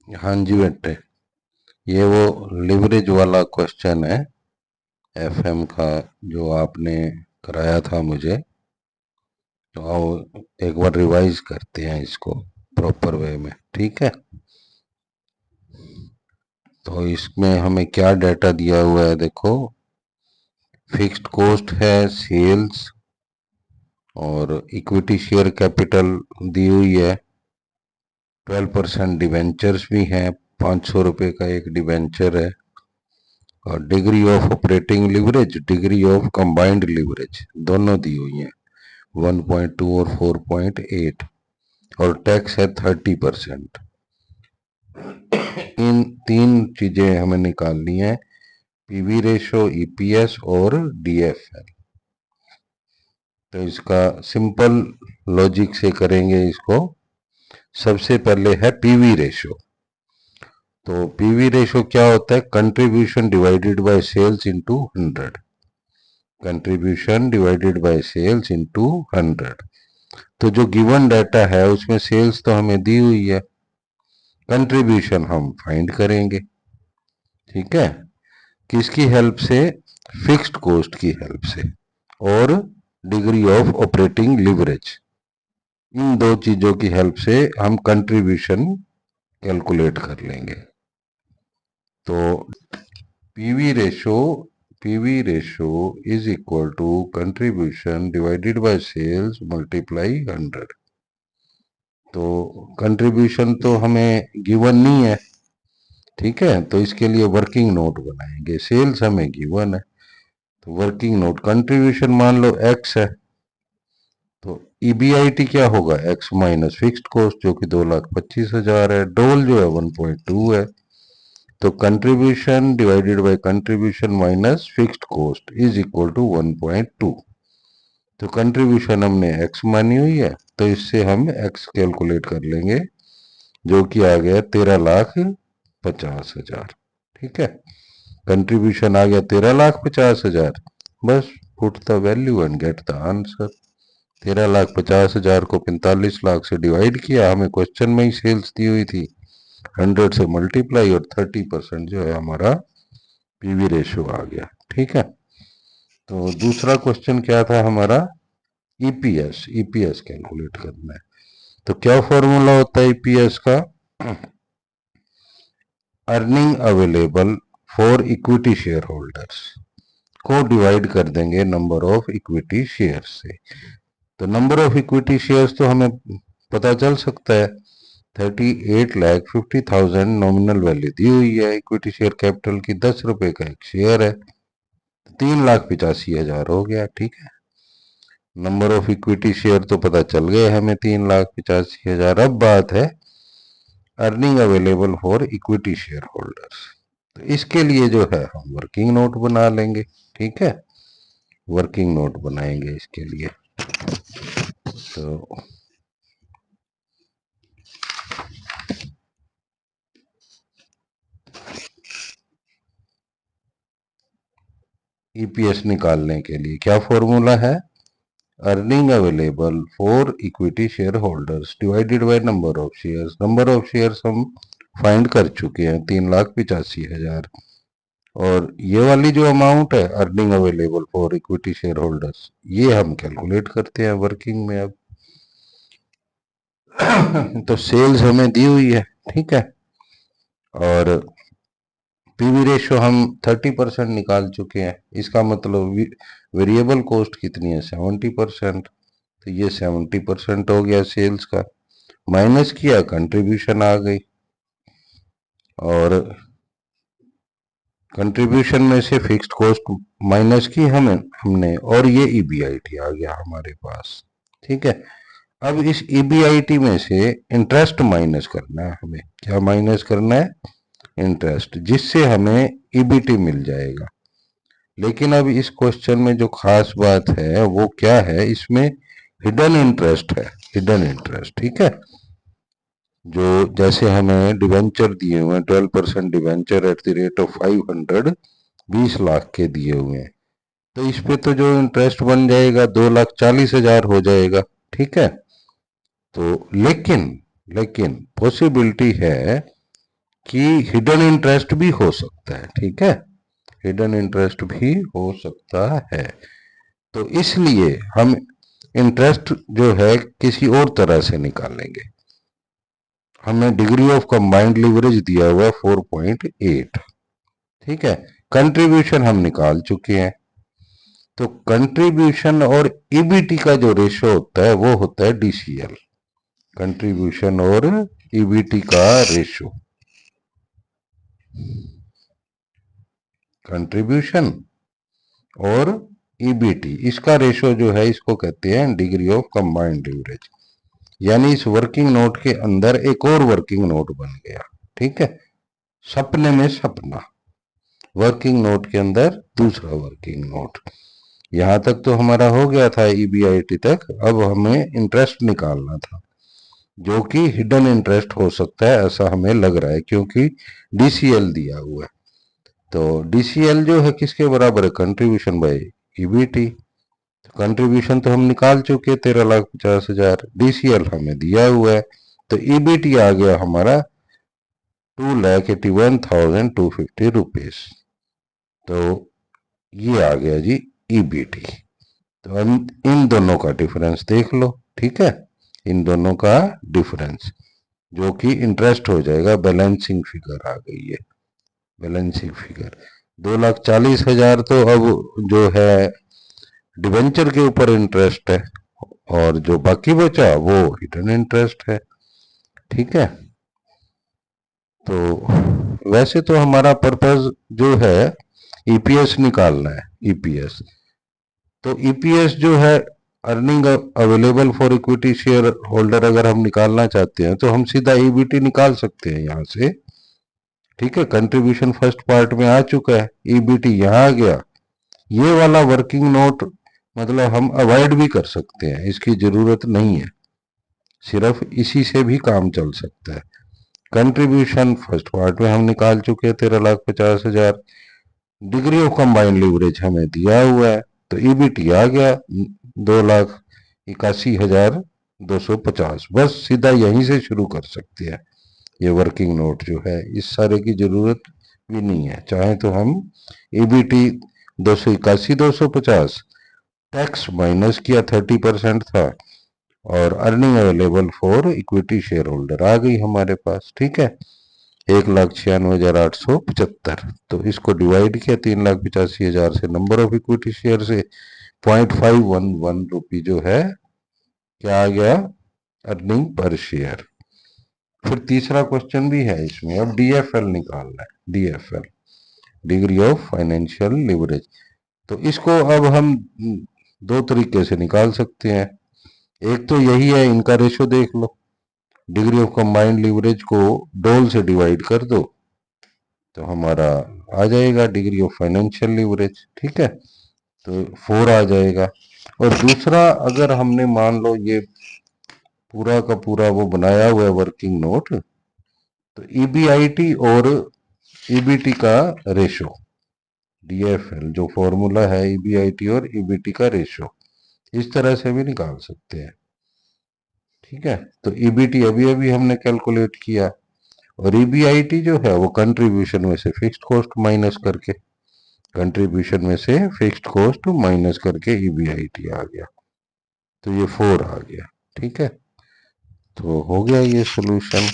हाँ जी बेटे, ये वो लिवरेज वाला क्वेश्चन है एफएम का, जो आपने कराया था मुझे। तो आओ एक बार रिवाइज करते हैं इसको प्रॉपर वे में, ठीक है। तो इसमें हमें क्या डाटा दिया हुआ है, देखो। फिक्स्ड कॉस्ट है सेल्स, और इक्विटी शेयर कैपिटल दी हुई है। 12% डिवेंचर्स भी हैं, 500 रुपये का एक डिवेंचर है। और degree of operating leverage, degree of combined leverage दोनों दी हुई हैं, 1.2 और 4.8। और टैक्स है 30%। इन तीन चीजें हमें निकालनी है, पीवी रेशो, ईपीएस और डीएफएल। तो इसका सिंपल लॉजिक से करेंगे इसको। सबसे पहले है पीवी रेशो। तो पीवी रेशो क्या होता है, contribution divided by sales into 100। Contribution divided by sales into 100। तो जो गिवन डाटा है उसमें सेल्स तो हमें दी हुई है, कंट्रीब्यूशन हम फाइंड करेंगे, ठीक है। किसकी हेल्प से, फिक्स्ड कॉस्ट की हेल्प से, और डिग्री ऑफ ऑपरेटिंग लिवरेज। इन दो चीजों की हेल्प से हम कंट्रीब्यूशन कैलकुलेट कर लेंगे। तो PV ratio, PV ratio is equal to contribution divided by sales multiply 100। तो कंट्रीब्यूशन तो हमें गिवन नहीं है, ठीक है, तो इसके लिए वर्किंग नोट बनाएंगे। सेल्स हमें गिवन है, तो वर्किंग नोट कंट्रीब्यूशन मान लो एक्स है, तो ईबीआईटी क्या होगा, एक्स माइनस फिक्स्ड कॉस्ट जो कि 2,25,000 है। डोल जो है 1.2 है। तो contribution divided by contribution minus fixed cost is equal to 1.2। तो कंट्रीब्यूशन हमने एक्स मानी हुई है, तो इससे हम एक्स कैलकुलेट कर लेंगे, जो कि आ गया 13,50,000, ठीक है। कंट्रीब्यूशन आ गया 13,50,000। बस put the value and get the answer. 13,50,000 को 45 लाख से डिवाइड किया, हमें क्वेश्चन में ही सेल्स दी हुई थी, 100 से मल्टीप्लाई, और 30% जो है हमारा पीवी रेशियो आ गया, ठीक है। तो दूसरा क्वेश्चन क्या था हमारा, ईपीएस। ईपीएस कैलकुलेट करना है। तो क्या फॉर्मूला होता है ईपीएस का, earning available for equity share holders को डिवाइड कर देंगे नंबर ऑफ इक्विटी शेयर से। तो नंबर ऑफ इक्विटी शेयर्स तो हमें पता चल सकता है, 38,50,000 नॉमिनल वैल्यू दी हुई है। इक्विटी शेयर कैपिटल की 10 रुपए का एक शेयर है, 3,85,000 हो गया, ठीक है। नंबर ऑफ इक्विटी शेयर तो पता चल गए हमें, 3,85,000। अब बात है earning available for equity share holders. तो इसके लिए जो है हम वर्किंग नोट बना लेंगे, ठीक है। वर्किंग नोट बनाएंगे इसके लिए। तो ईपीएस निकालने के लिए क्या फॉर्मूला है, earning available for equity share holders divided by number of shares. Number of shares हम फाइंड कर चुके हैं, 3,85,000। और ये वाली जो अमाउंट है earning available for equity share holders, ये हम कैलकुलेट करते हैं वर्किंग में अब। तो सेल्स हमें दी हुई है, ठीक है। और पीवी रेशियो हम 30% निकाल चुके हैं। इसका मतलब वेरिएबल कॉस्ट कितनी है, 70%। तो ये 70% हो गया सेल्स का। माइनस किया, कंट्रीब्यूशन आ गई, और कंट्रीब्यूशन में से फिक्स्ड कॉस्ट माइनस की हमने, और ये ईबीआईटी आ गया हमारे पास, ठीक है। अब इस ईबीआईटी में से इंटरेस्ट माइनस करना है हमें। क्या माइनस करना है, इंटरेस्ट, जिससे हमें ईबीटी मिल जाएगा। लेकिन अब इस क्वेश्चन में जो खास बात है वो क्या है, इसमें हिडन इंटरेस्ट है, हिडन इंटरेस्ट, ठीक है। जो जैसे हमें डिवेंचर दिए हुए हैं, 12% debenture at the rate of 500, 20 lakh के दिए हुए हैं। तो इस पे तो जो इंटरेस्ट बन जाएगा 2,40,000 हो जाएगा, ठीक है। तो लेकिन लेकिन पॉसिबिलिटी है कि हिडन इंटरेस्ट भी हो सकता है, ठीक है, हिडन इंटरेस्ट भी हो सकता है। तो इसलिए हम इंटरेस्ट जो है किसी और तरह से निकालेंगे। हमें डिग्री ऑफ कंबाइंड लीवरेज दिया हुआ है 4.8, ठीक है। कंट्रीब्यूशन हम निकाल चुके हैं। तो कंट्रीब्यूशन और ईबीटी का जो रेशो होता है वो होता है डीसीएल, कंट्रीब्यूशन और ईबीटी का रेशो। कंट्रीब्यूशन और ईबीटी इसका रेशो जो है इसको कहते हैं डिग्री ऑफ कंबाइंड लीवरेज। यानी इस वर्किंग नोट के अंदर एक और वर्किंग नोट बन गया, ठीक है, सपने में सपना, वर्किंग नोट के अंदर दूसरा वर्किंग नोट। यहां तक तो हमारा हो गया था ईबीआईटी तक। अब हमें इंटरेस्ट निकालना था जो कि हिडन इंटरेस्ट हो सकता है ऐसा हमें लग रहा है क्योंकि डीसीएल दिया हुआ है। तो डीसीएल जो है किसके बराबर है, कंट्रीब्यूशन बाय ईबीटी। कंट्रीब्यूशन तो हम निकाल चुके 13,50,000, डीसीएल हमें दिया हुआ है। तो ईबीटी आ गया हमारा 2,81,250 रुपीज। तो ये आ गया जी ईबीटी। तो हम इन दोनों का डिफरेंस देख लो, ठीक है, इन दोनों का डिफरेंस जो कि इंटरेस्ट हो जाएगा, बैलेंसिंग फिगर आ गई है, बैलेंसिंग फिगर 2,40,000। तो अब जो है डिबेंचर के ऊपर इंटरेस्ट है और जो बाकी बचा वो हिडन इंटरेस्ट है, ठीक है। तो वैसे तो हमारा पर्पस जो है ईपीएस निकालना है, ईपीएस। तो ईपीएस जो है earning available for equity share holder अगर हम निकालना चाहते हैं तो हम सीधा ईबीटी निकाल सकते हैं यहां से, ठीक है। कंट्रीब्यूशन फर्स्ट पार्ट में आ चुका है, ईबीटी यहां आ गया। ये वाला वर्किंग नोट मतलब हम अवॉइड भी कर सकते हैं, इसकी जरूरत नहीं है, सिर्फ इसी से भी काम चल सकता है। कंट्रीब्यूशन फर्स्ट पार्ट में हम निकाल चुके हैं 13,50,000। डिग्री ऑफ कंबाइंड लीवरेज हमें दिया हुआ है तो ईबीटी आ गया 2,81,250। बस सीधा यहीं से शुरू कर सकते हैं। ये वर्किंग नोट जो है इस सारे की जरूरत भी नहीं है। चाहे तो हम ईबीटी 281,250, टैक्स माइनस किया 30% था और earning available for equity share holder आ गई हमारे पास, ठीक है, 1,96,875। तो इसको डिवाइड किया 3,85,000 से, नंबर ऑफ इक्विटी शेयर से 0.511 रुपी जो है क्या आ गया, अर्निंग पर शेयर। फिर तीसरा क्वेश्चन भी है इसमें, अब डीएफएल निकालना है, DFL degree of financial leverage. तो इसको अब हम दो तरीके से निकाल सकते हैं। एक तो यही है, इनका रेशो देख लो, डिग्री ऑफ कंबाइंड लिवरेज को डोल से डिवाइड कर दो तो हमारा आ जाएगा डिग्री ऑफ फाइनेंशियल लिवरेज, ठीक है, तो 4 आ जाएगा। और दूसरा अगर हमने मान लो ये पूरा का पूरा वो बनाया हुआ है वर्किंग नोट, तो ईबीआईटी और ईबीटी का रेशो, डीएफएल जो फॉर्मूला है ईबीआईटी और ईबीटी का रेशो, इस तरह से भी निकाल सकते हैं, ठीक है। तो ईबीटी अभी अभी हमने कैलकुलेट किया और ईबीआईटी जो है वो कंट्रीब्यूशन में से फिक्स्ड कॉस्ट माइनस करके, कंट्रीब्यूशन में से फिक्स्ड कॉस्ट माइनस करके ईबीआईटी आ गया, तो ये 4 आ गया, ठीक है। तो हो गया ये सोल्यूशन।